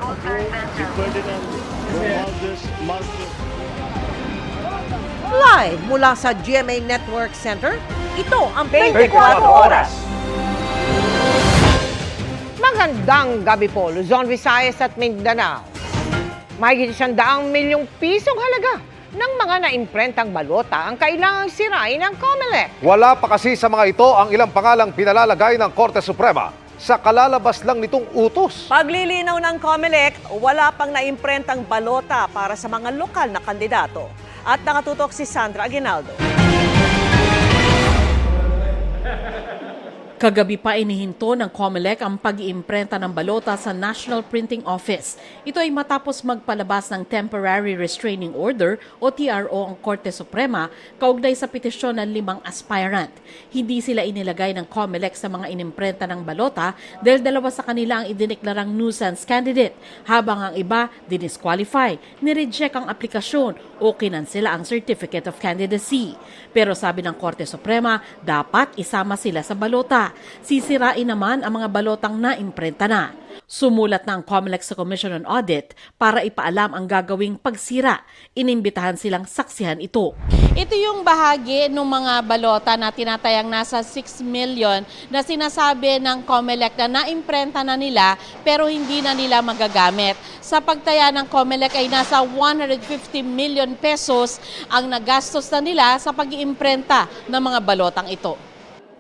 Si Ferdinand Romualdez Marcos. Live mula sa GMA Network Center, ito ang 24 Oras. Magandang gabi po, Luzon, Visayas at Mindanao. Mahigit 100 milyong pisong halaga ng mga naimprentang balota ang kailangang sirain ng COMELEC. Wala pa kasi sa mga ito ang ilang pangalang pinalalagay ng Korte Suprema sa kalalabas lang nitong utos. Paglilinaw ng COMELEC, wala pang naimprentang balota para sa mga lokal na kandidato. At nakatutok si Sandra Aguinaldo. Kagabi pa inihinto ng COMELEC ang pag-iimprenta ng balota sa National Printing Office. Ito ay matapos magpalabas ng Temporary Restraining Order o TRO ang Korte Suprema kaugnay sa petisyon ng 5 aspirant. Hindi sila inilagay ng COMELEC sa mga inimprenta ng balota dahil 2 sa kanila ang idineklarang nuisance candidate, habang ang iba dinisqualify, nireject ang aplikasyon o kinansela ang Certificate of Candidacy. Pero sabi ng Korte Suprema, dapat isama sila sa balota. Sisirain naman ang mga balotang naimprenta na. Sumulat na ang COMELEC sa Commission on Audit para ipaalam ang gagawing pagsira. Inimbitahan silang saksihan ito. Ito yung bahagi ng mga balota na tinatayang nasa 6 million na sinasabi ng COMELEC na naimprenta na nila pero hindi na nila magagamit. Sa pagtaya ng COMELEC ay nasa 150 million pesos ang nagastos na nila sa pag-iimprenta ng mga balotang ito.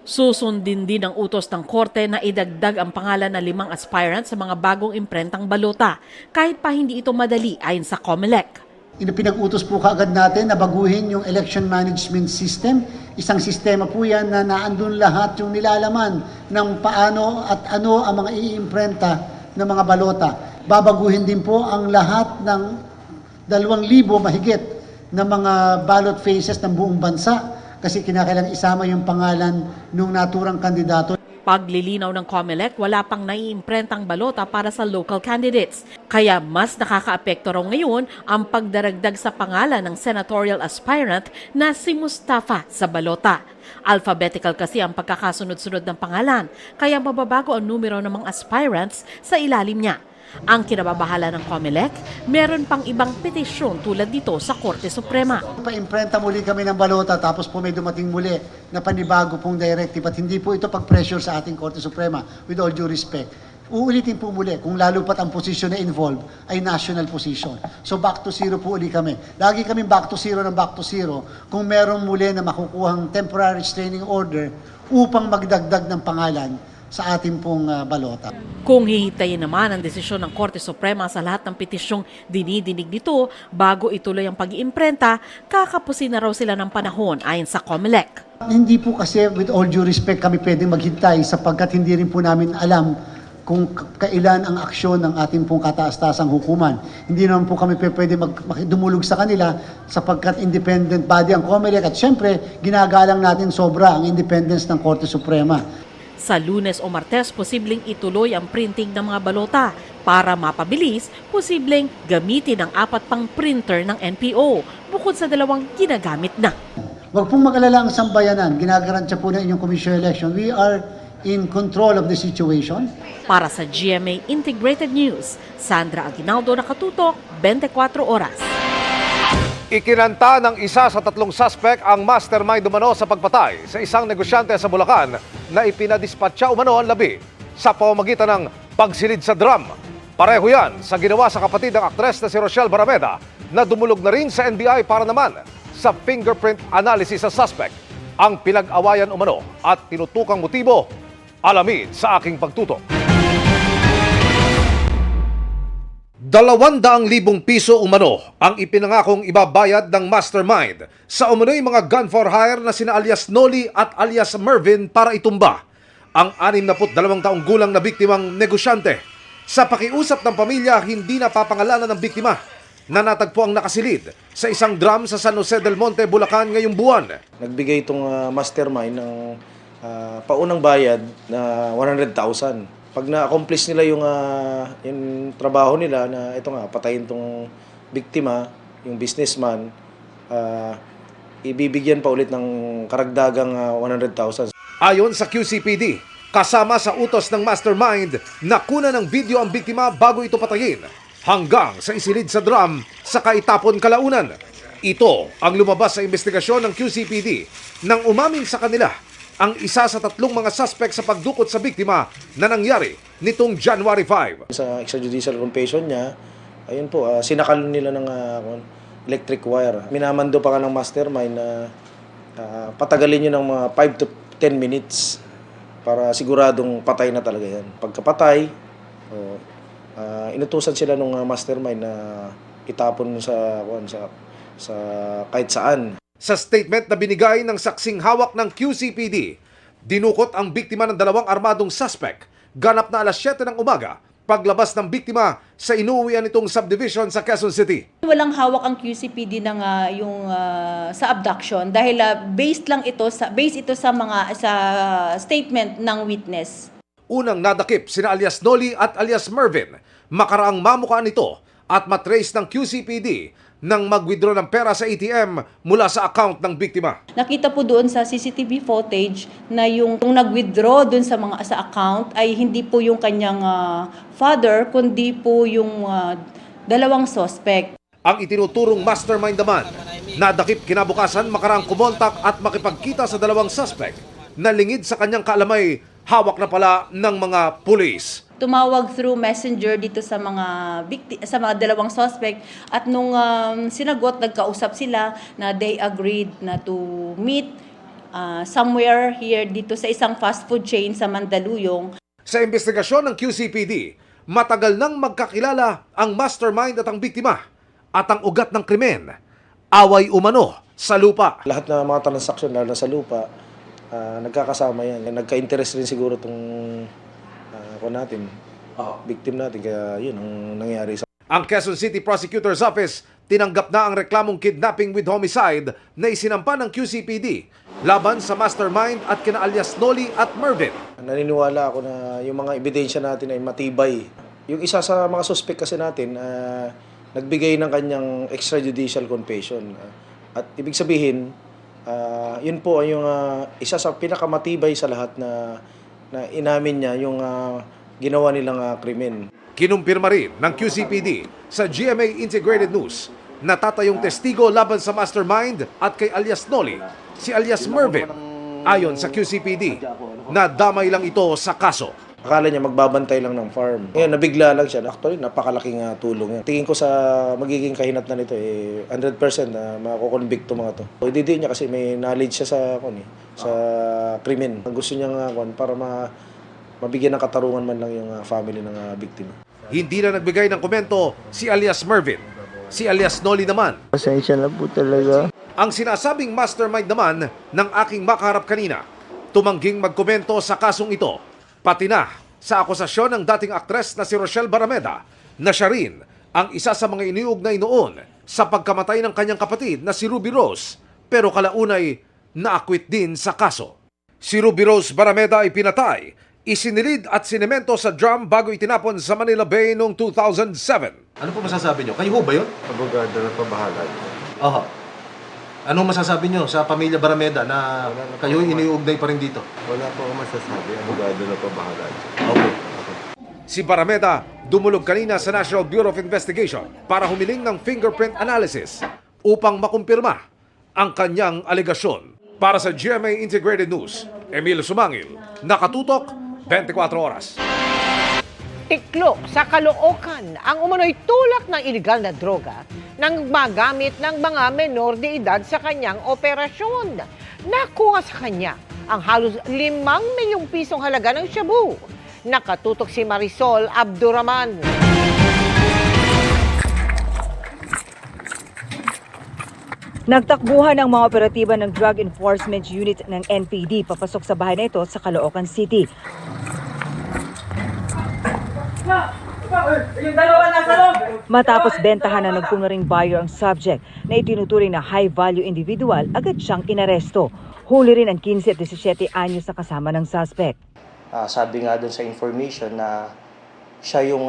Susundin din ang utos ng korte na idagdag ang pangalan ng 5 aspirant sa mga bagong imprentang balota, kahit pa hindi ito madali ayon sa COMELEC. Pinag-utos po kaagad natin na baguhin yung election management system. Isang sistema po yan na naandun lahat yung nilalaman ng paano at ano ang mga iimprenta ng mga balota. Babaguhin din po ang lahat ng 2,000 mahigit na mga ballot faces ng buong bansa kasi kinakailangan isama yung pangalan ng naturang kandidato. Paglilinaw ng COMELEC, wala pang naiimprentang balota para sa local candidates. Kaya mas nakakaapekto raw ngayon ang pagdaragdag sa pangalan ng senatorial aspirant na si Mustafa sa balota. Alphabetical kasi ang pagkakasunod-sunod ng pangalan, kaya mababago ang numero ng mga aspirants sa ilalim niya. Ang kinababahala ng COMELEC, meron pang ibang petisyon tulad dito sa Korte Suprema. Pa-imprenta muli kami ng balota tapos po may dumating muli na panibago pong directive at hindi po ito pag-pressure sa ating Korte Suprema with all due respect. Uulitin po muli kung lalo pat ang posisyon na involved ay national position. So back to zero po uli kami. Lagi kami back to zero ng back to zero kung meron muli na makukuhang temporary restraining order upang magdagdag ng pangalan sa ating pong balota. Kung hihintayin naman ang desisyon ng Korte Suprema sa lahat ng petisyong dinidinig dito bago ituloy ang pag-iimprenta, kakapusin na raw sila ng panahon ayon sa COMELEC. Hindi po kasi with all due respect kami pwedeng maghintay sapagkat hindi rin po namin alam kung kailan ang aksyon ng ating pong kataas-taasang hukuman. Hindi naman po kami pwede dumulog sa kanila sapagkat independent body ang COMELEC at syempre ginagalang natin sobra ang independence ng Korte Suprema. Sa Lunes o Martes, posibleng ituloy ang printing ng mga balota. Para mapabilis, posibleng gamitin ang 4 pang printer ng NPO, bukod sa 2 ginagamit na. Huwag pong mag-alala ang sambayanan. Ginagarantiya po ng inyong Commission Election. We are in control of the situation. Para sa GMA Integrated News, Sandra Aguinaldo, nakatutok, 24 Oras. Ikinanta ng isa sa 3 suspect ang mastermind umano sa pagpatay sa isang negosyante sa Bulacan na ipinadispatcha umano ang labi sa pamamagitan ng pagsilid sa drum. Pareho yan sa ginawa sa kapatid ng aktres na si Rochelle Barameda na dumulog na rin sa NBI para naman sa fingerprint analysis sa suspect. Ang pinag-awayan umano at tinutukang motibo, alamin sa aking pagtutok. 200,000 piso umano ang ipinangakong ibabayad ng mastermind sa umano'y mga gun for hire na sina alias Noli at alias Mervin para itumba ang 62 taong gulang na biktimang negosyante. Sa pakiusap ng pamilya, hindi napapangalanan ng biktima na natagpo ang nakasilid sa isang drum sa San Jose del Monte, Bulacan ngayong buwan. Nagbigay itong mastermind ng paunang bayad na 100,000. Pag na-accomplish nila yung trabaho nila na ito nga, patayin tong biktima, yung businessman, ibibigyan pa ulit ng karagdagang 100,000. Ayon sa QCPD, Kasama sa utos ng mastermind na kuna ng video ang biktima bago ito patayin hanggang sa isilid sa drum sa Kaitapon, Kalaunan. Ito ang lumabas sa investigasyon ng QCPD nang umamin sa kanila ang isa sa 3 mga suspect sa pagdukot sa biktima na nangyari nitong January 5. Sa extrajudicial confession niya, ayun po, sinakal nila ng electric wire. Minamando pa ka ng mastermind na patagalin nyo ng mga 5 to 10 minutes para siguradong patay na talaga yan. Pagkapatay, inutusan sila ng mastermind na itapon sa kahit saan. Sa statement na binigay ng saksing hawak ng QCPD, dinukot ang biktima ng 2 armadong suspect ganap na alas 7 ng umaga paglabas ng biktima sa inuuwian nitong subdivision sa Quezon City. Walang hawak ang QCPD ng sa abduction dahil based ito sa statement ng witness. Unang nadakip sina alias Noli at alias Mervin, makaraang mamukhaan nito at matrace ng QCPD nang mag-withdraw ng pera sa ATM mula sa account ng biktima. Nakita po doon sa CCTV footage na yung nag-withdraw doon sa account ay hindi po yung kanyang father kundi po yung 2 suspect. Ang itinuturong mastermind naman, nadakip kinabukasan makaraang kumontak at makipagkita sa 2 suspect na lingid sa kanyang kaalamay hawak na pala ng mga pulis. Tumawag through messenger dito sa mga 2 suspect at nung sinagot, nagkausap sila na they agreed na to meet somewhere here dito sa isang fast food chain sa Mandaluyong. Sa investigasyon ng QCPD, matagal nang magkakilala ang mastermind at ang biktima at ang ugat ng krimen, away umano sa lupa. Lahat ng mga transaksyon, lalo na sa lupa, nagkakasama yan. Nagka-interest rin siguro itong victim natin, kaya yun ang nangyari sa... Ang Quezon City Prosecutor's Office tinanggap na ang reklamong kidnapping with homicide na isinampa ng QCPD laban sa mastermind at kina alias Noli at Mervin. Naniniwala ako na yung mga ebidensya natin ay matibay. Yung isa sa mga suspect kasi natin, nagbigay ng kanyang extrajudicial confession. At ibig sabihin, yun po yung isa sa pinakamatibay sa lahat na inamin niya yung ginawa nilang krimen. Kinumpirma rin ng QCPD sa GMA Integrated News na tatayong testigo laban sa mastermind at kay alias Noli, si alias Mervin. Ayon sa QCPD, nadamay lang ito sa kaso. Akala niya magbabantay lang ng farm. Ngayon, nabigla lang siya. Actually, napakalaking tulong yan. Tingin ko sa magiging kahinatnan nito, 100% na makukonvict to mga to. Ididiin niya kasi may knowledge siya sa krimen. Gusto niya para mabigyan ng katarungan man lang yung family ng biktima. Hindi na nagbigay ng komento si alias Mervin. Si alias Noli naman. Pasensya na po talaga. Ang sinasabing mastermind naman ng aking makaharap kanina, tumangging magkomento sa kasong ito. Pati na sa akusasyon ng dating aktres na si Rochelle Barameda na siya rin ang isa sa mga iniugnay noon sa pagkamatay ng kanyang kapatid na si Ruby Rose, pero kalaunay na-acquit din sa kaso. Si Ruby Rose Barameda ay pinatay, isinilid at sinemento sa drum bago itinapon sa Manila Bay noong 2007. Ano po masasabi nyo? Kayo ho ba yun? Abogado na pabahala. Aha. Anong masasabi nyo sa pamilya Barameda na kayo iniugnay pa rin dito? Wala po akong masasabi. Abogado na pabahala. Okay. Si Barameda dumulog kanina sa National Bureau of Investigation para humiling ng fingerprint analysis upang makumpirma ang kanyang alegasyon. Para sa GMA Integrated News, Emil Sumangil, nakatutok 24 oras. Tiklo sa Caloocan ang umano'y tulak ng iligal na droga nang magamit ng mga menor de edad sa kanyang operasyon. Nakuha sa kanya ang halos 5 milyong pisong halaga ng shabu. Nakatutok si Marisol Abduraman. Nagtakbuhan ang mga operatiba ng Drug Enforcement Unit ng NPD papasok sa bahay na ito sa Caloocan City. Matapos bentahan na nagpuno ring buyer ang subject na itinuturing na high-value individual, agad siyang inaresto. Huli rin ang 15 at 17 anyos na kasama ng suspect. Sabi nga doon sa information na siya yung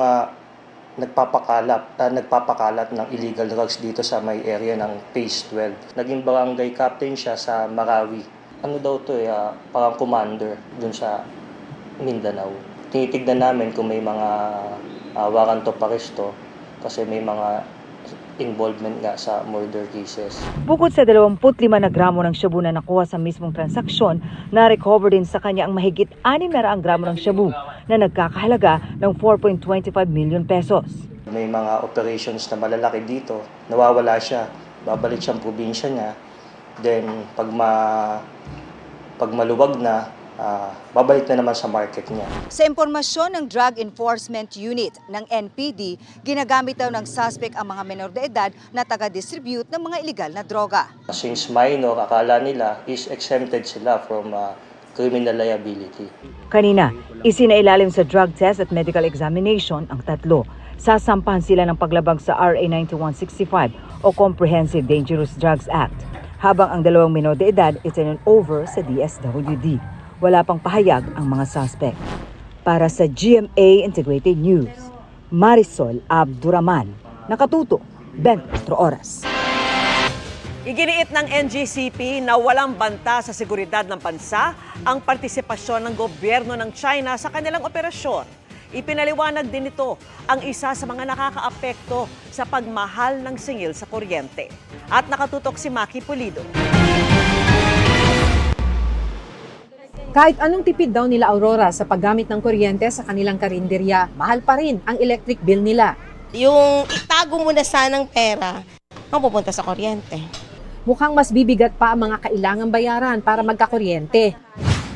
nagpapakalat ng illegal drugs dito sa may area ng Phase 12. Naging barangay captain siya sa Marawi. Ano daw to parang commander doon sa Mindanao. Tinitignan namin kung may mga warrant of arresto kasi may mga involvement nga sa murder cases. Bukod sa 25 na gramo ng shabu na nakuha sa mismong transaksyon, na-recover din sa kanya ang mahigit 600 gramo ng shabu na nagkakahalaga ng 4.25 million pesos. May mga operations na malalaki dito, nawawala siya, babalik siyang probinsya niya, then pag maluwag na, babalik na naman sa market niya. Sa impormasyon ng Drug Enforcement Unit ng NPD, ginagamit daw ng suspect ang mga menor de edad na taga-distribute ng mga illegal na droga. Since minor, akala nila is exempted sila from criminal liability. Kanina, isinailalim sa drug test at medical examination ang tatlo. Sasampahan sila ng paglabag sa RA 9165 o Comprehensive Dangerous Drugs Act. Habang ang dalawang menor de edad itinurn over sa DSWD. Wala pang pahayag ang mga suspect. Para sa GMA Integrated News, Marisol Abduraman, nakatuto 24 oras. Iginiit ng NGCP na walang banta sa seguridad ng bansa ang partisipasyon ng gobyerno ng China sa kanilang operasyon. Ipinaliwanag din ito ang isa sa mga nakakaapekto sa pagmahal ng singil sa kuryente. At nakatutok si Maki Pulido. Kahit anong tipid daw nila Aurora sa paggamit ng kuryente sa kanilang karinderya, mahal pa rin ang electric bill nila. Yung itago mo na sanang pera, mapupunta sa kuryente. Mukhang mas bibigat pa ang mga kailangang bayaran para magkakuryente.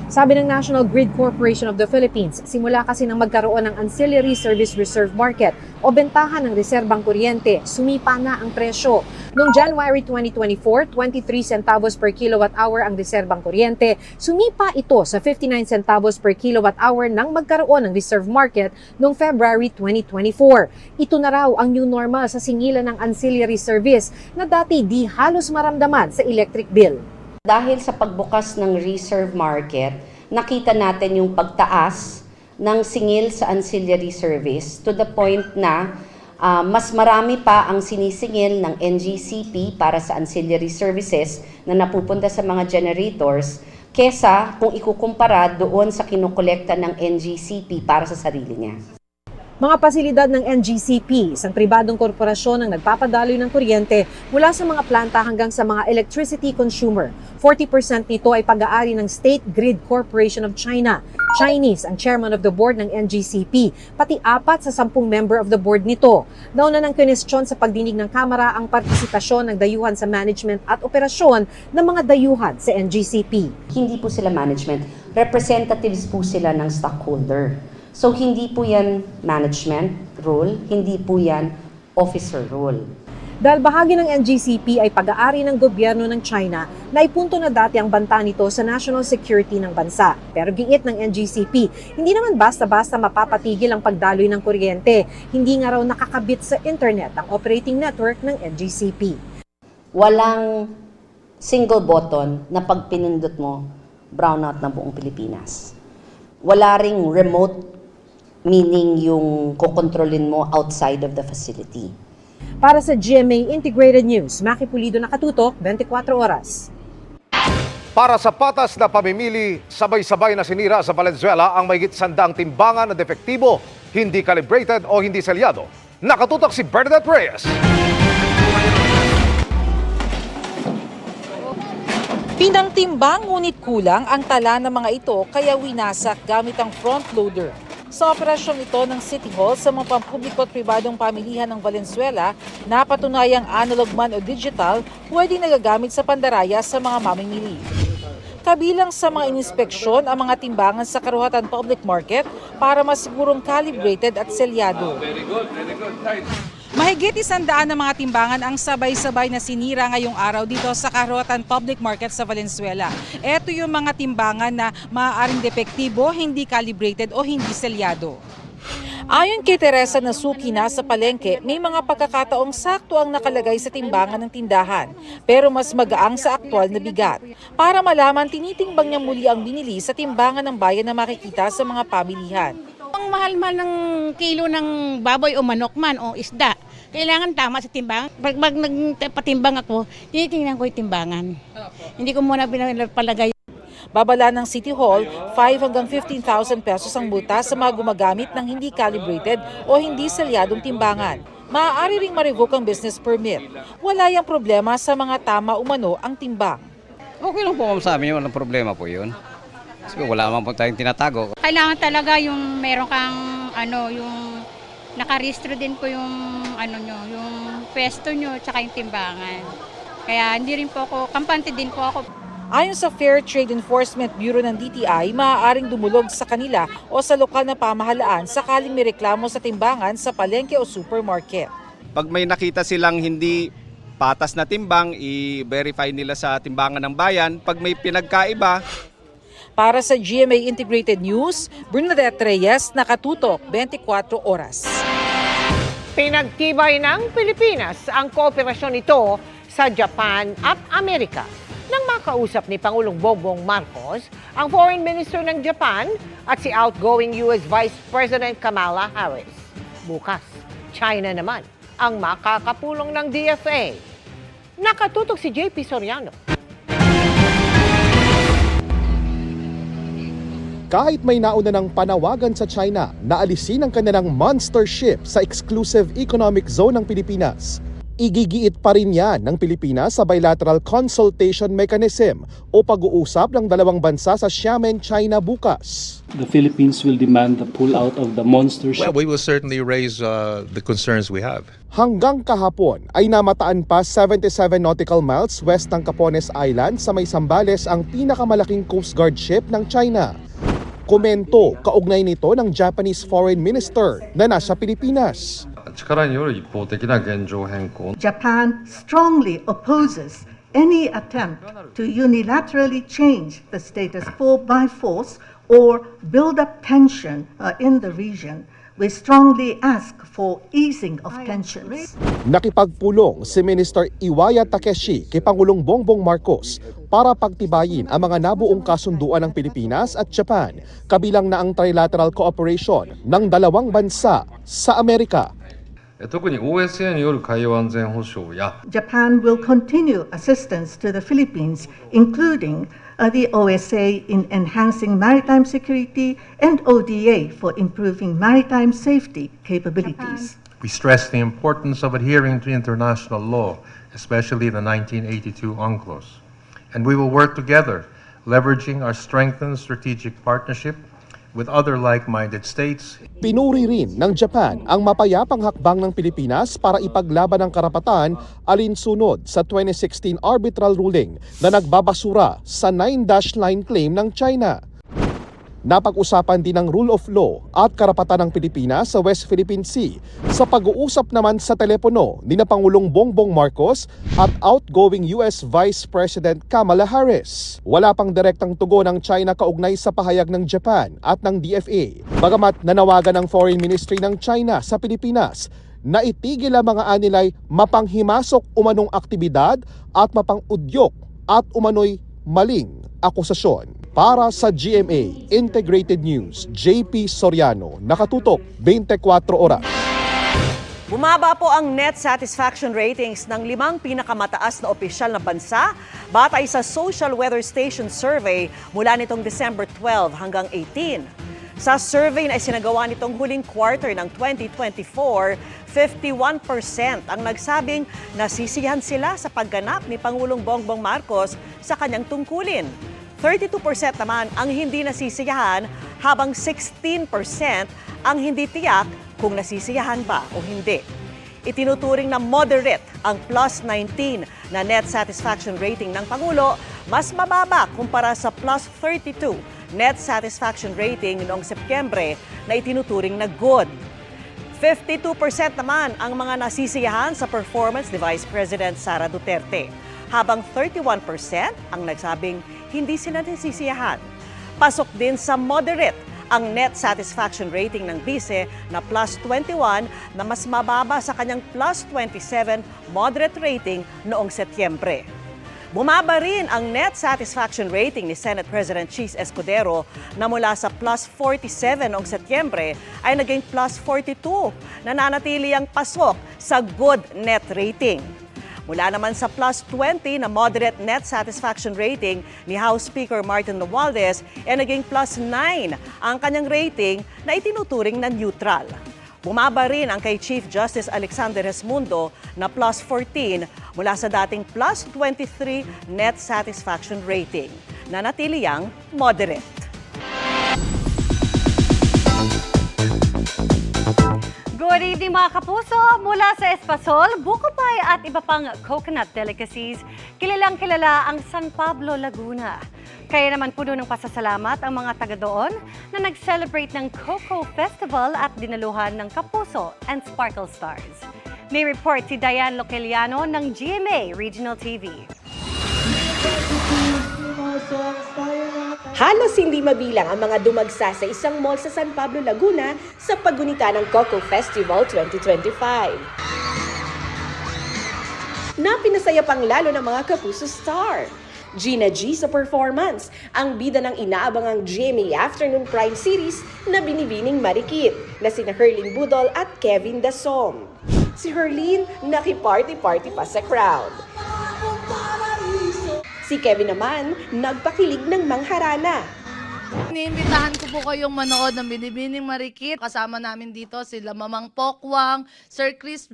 Sabi ng National Grid Corporation of the Philippines, simula kasi nang magkaroon ng Ancillary Service Reserve Market o bentahan ng reserbang kuryente, sumipa na ang presyo. Noong January 2024, 23 centavos per kilowatt hour ang reserbang kuryente, sumipa ito sa 59 centavos per kilowatt hour nang magkaroon ng reserve market noong February 2024. Ito na raw ang new normal sa singilan ng ancillary service na dati di halos maramdaman sa electric bill. Dahil sa pagbukas ng reserve market, nakita natin yung pagtaas ng singil sa ancillary service to the point na mas marami pa ang sinisingil ng NGCP para sa ancillary services na napupunta sa mga generators kesa kung ikukumpara doon sa kinukolekta ng NGCP para sa sarili niya. Mga pasilidad ng NGCP, isang pribadong korporasyon ang nagpapadaloy ng kuryente mula sa mga planta hanggang sa mga electricity consumer. 40% nito ay pag-aari ng State Grid Corporation of China. Chinese ang chairman of the board ng NGCP, pati 4 sa 10 member of the board nito. Nauna ng kinestyon sa pagdinig ng Kamara ang partisipasyon ng dayuhan sa management at operasyon ng mga dayuhan sa NGCP. Hindi po sila management, representatives po sila ng stockholder. So hindi po yan management role, hindi po yan officer role. Dahil bahagi ng NGCP ay pag-aari ng gobyerno ng China, naipunto na dati ang banta nito sa national security ng bansa. Pero giit ng NGCP, hindi naman basta-basta mapapatigil ang pagdaloy ng kuryente. Hindi nga raw nakakabit sa internet ang operating network ng NGCP. Walang single button na pag pinindot mo, brownout ng buong Pilipinas. Wala ring remote, meaning yung kukontrolin mo outside of the facility. Para sa GMA Integrated News, Maki Pulido, nakatutok 24 oras. Para sa patas na pamimili, sabay-sabay na sinira sa Valenzuela ang mahigit 100 timbangan na defektibo, hindi calibrated o hindi selyado. Nakatutok si Bernadette Reyes. Pinangtimbang ngunit kulang ang tala ng mga ito kaya winasak gamit ang front loader. Sa operasyon ito ng City Hall sa mga pampubliko at pribadong pamilihan ng Valenzuela, napatunayang analog man o digital pwedeng nagagamit sa pandaraya sa mga mamimili. Kabilang sa mga inspeksyon ang mga timbangan sa Karuhatan Public Market para masigurong calibrated at selyado. Mahigit 100 na mga timbangan ang sabay-sabay na sinira ngayong araw dito sa Karuhatan Public Market sa Valenzuela. Ito yung mga timbangan na maaaring depektibo, hindi calibrated o hindi selyado. Ayon kay Teresa Nasuki na sa palengke, may mga pagkakataong sakto ang nakalagay sa timbangan ng tindahan, pero mas magaang sa aktwal na bigat. Para malaman, tinitimbang niya muli ang binili sa timbangan ng bayan na makikita sa mga pamilihan. Ang mahal-mahal ng kilo ng baboy o manok man o isda, kailangan tama sa timbangan. Pag nagpatimbang ako, tinitingnan ko yung timbangan. Hindi ko muna pinapalagay. Babala ng City Hall, 5 hanggang 15,000 pesos ang multa sa mga gumagamit ng hindi calibrated o hindi selyadong timbangan. Maaari ring ma-revoke ang business permit. Wala yang problema sa mga tama umano ang timbang. Okay lang po sa amin, walang problema po yun. Kasi wala naman po tayong tinatago. Kailangan talaga yung meron kang yung nakarehistro din po yung yung pwesto nyo tsaka yung timbangan. Kaya hindi rin po ako, kampante din po ako. Ayon sa Fair Trade Enforcement Bureau ng DTI, maaaring dumulog sa kanila o sa lokal na pamahalaan sakaling may reklamo sa timbangan sa palengke o supermarket. Pag may nakita silang hindi patas na timbang, i-verify nila sa timbangan ng bayan. Pag may pinagkaiba. Para sa GMA Integrated News, Bernadette Reyes, nakatutok 24 oras. Pinagtibay ng Pilipinas ang kooperasyon nito sa Japan at Amerika. Nang makausap ni Pangulong Bongbong Marcos, ang Foreign Minister ng Japan at si outgoing US Vice President Kamala Harris. Bukas, China naman ang makakapulong ng DFA. Nakatutok si JP Soriano. Kahit may nauna ng panawagan sa China na alisin ang kanilang monster ship sa exclusive economic zone ng Pilipinas, igigiit pa rin yan ng Pilipinas sa bilateral consultation mechanism o pag-uusap ng dalawang bansa sa Xiamen, China bukas. The Philippines will demand the pull-out of the monster ship. Well, we will certainly raise the concerns we have. Hanggang kahapon ay namataan pa 77 nautical miles west ng Capones Island sa may Zambales ang pinakamalaking Coast Guard ship ng China. Komento kaugnay nito ng Japanese Foreign Minister na nasa Pilipinas. Japan strongly opposes any attempt to unilaterally change the status quo by force or build up tension in the region. We strongly ask for easing of tensions. Nakipagpulong si Minister Iwaya Takeshi kay Pangulong Bongbong Marcos para pagtibayin ang mga nabuong kasunduan ng Pilipinas at Japan, kabilang na ang trilateral cooperation ng dalawang bansa sa Amerika. Japan will continue assistance to the Philippines, including the OSA in enhancing maritime security and ODA for improving maritime safety capabilities. We stress the importance of adhering to international law, especially the 1982 UNCLOS. And we will work together, leveraging our strengthened strategic partnership with other like-minded states. Pinuri rin ng Japan ang mapayapang hakbang ng Pilipinas para ipaglaban ang karapatan alinsunod sa 2016 arbitral ruling na nagbabasura sa 9-line claim ng China. Napag-usapan din ang rule of law at karapatan ng Pilipinas sa West Philippine Sea sa pag-uusap naman sa telepono ni na Pangulong Bongbong Marcos at outgoing US Vice President Kamala Harris. Wala pang direktang tugon ng China kaugnay sa pahayag ng Japan at ng DFA. Bagamat nanawagan ng Foreign Ministry ng China sa Pilipinas na itigil ang mga anilay mapanghimasok umanong aktibidad at mapang-udyok at umano'y maling akusasyon. Para sa GMA Integrated News, JP Soriano, nakatutok 24 oras. Bumaba po ang net satisfaction ratings ng 5 pinakamataas na opisyal na bansa batay sa Social Weather Station Survey mula nitong December 12 hanggang 18. Sa survey na isinagawa nitong huling quarter ng 2024, 51% ang nagsabing nasisiyahan sila sa pagganap ni Pangulong Bongbong Marcos sa kanyang tungkulin. 32% naman ang hindi nasisiyahan habang 16% ang hindi tiyak kung nasisiyahan ba o hindi. Itinuturing na moderate ang plus 19 na net satisfaction rating ng Pangulo, mas mababa kumpara sa plus 32 net satisfaction rating noong Setyembre na itinuturing na good. 52% naman ang mga nasisiyahan sa performance ni Vice President Sara Duterte, habang 31% ang nagsabing hindi sila nasisiyahan. Pasok din sa moderate ang net satisfaction rating ng Vice na plus 21 na mas mababa sa kanyang plus 27 moderate rating noong Setyembre. Bumaba rin ang net satisfaction rating ni Senate President Cheese Escudero na mula sa plus 47 noong Setyembre ay naging plus 42, nananatili ang pasok sa good net rating. Mula naman sa plus 20 na moderate net satisfaction rating ni House Speaker Martin Romualdez, naging plus 9 ang kanyang rating na itinuturing na neutral. Bumaba rin ang kay Chief Justice Alexander Resmundo na plus 14 mula sa dating plus 23 net satisfaction rating. Nanatili yang moderate. Good evening mga kapuso! Mula sa Espasol, buko pie at iba pang coconut delicacies, kilalang-kilala ang San Pablo, Laguna. Kaya naman puno ng pasasalamat ang mga taga doon na nag-celebrate ng Coco Festival at dinaluhan ng Kapuso and Sparkle Stars. May report si Diane Loceliano ng GMA Regional TV. Halos hindi mabilang ang mga dumagsa sa isang mall sa San Pablo, Laguna sa paggunita ng Coco Festival 2025. Na pinasaya pang lalo ng mga Kapuso star. Gina G sa performance, ang bida ng inaabangang GMA Afternoon Prime Series na binibining marikit na sina Herlin Budol at Kevin Dasom. Si Herlin naki-party-party pa sa crowd. Si Kevin naman, nagpakilig ng mangharana. Iniimbitahan ko po kayong manood ng Binibining Marikit. Kasama namin dito sila Mamang Pokwang, Sir Chris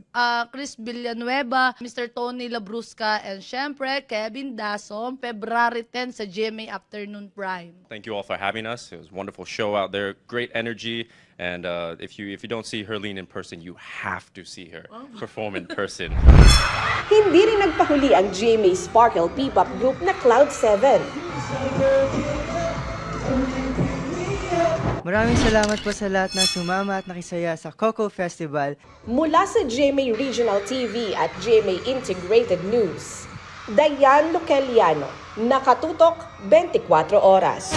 Villanueva, Mr. Tony Labrusca, and syempre Kevin Dasom, February 10 sa GMA Afternoon Prime. Thank you all for having us. It was a wonderful show out there, great energy. And if you don't see Herlin in person, you have to see her perform in person. Hindi rin nagpahuli ang GMA Sparkle P-pop group na Cloud7. Maraming salamat po sa lahat na sumama at nakisaya sa Coco Festival. Mula sa GMA Regional TV at GMA Integrated News, Diane Loceliano, nakatutok 24 oras.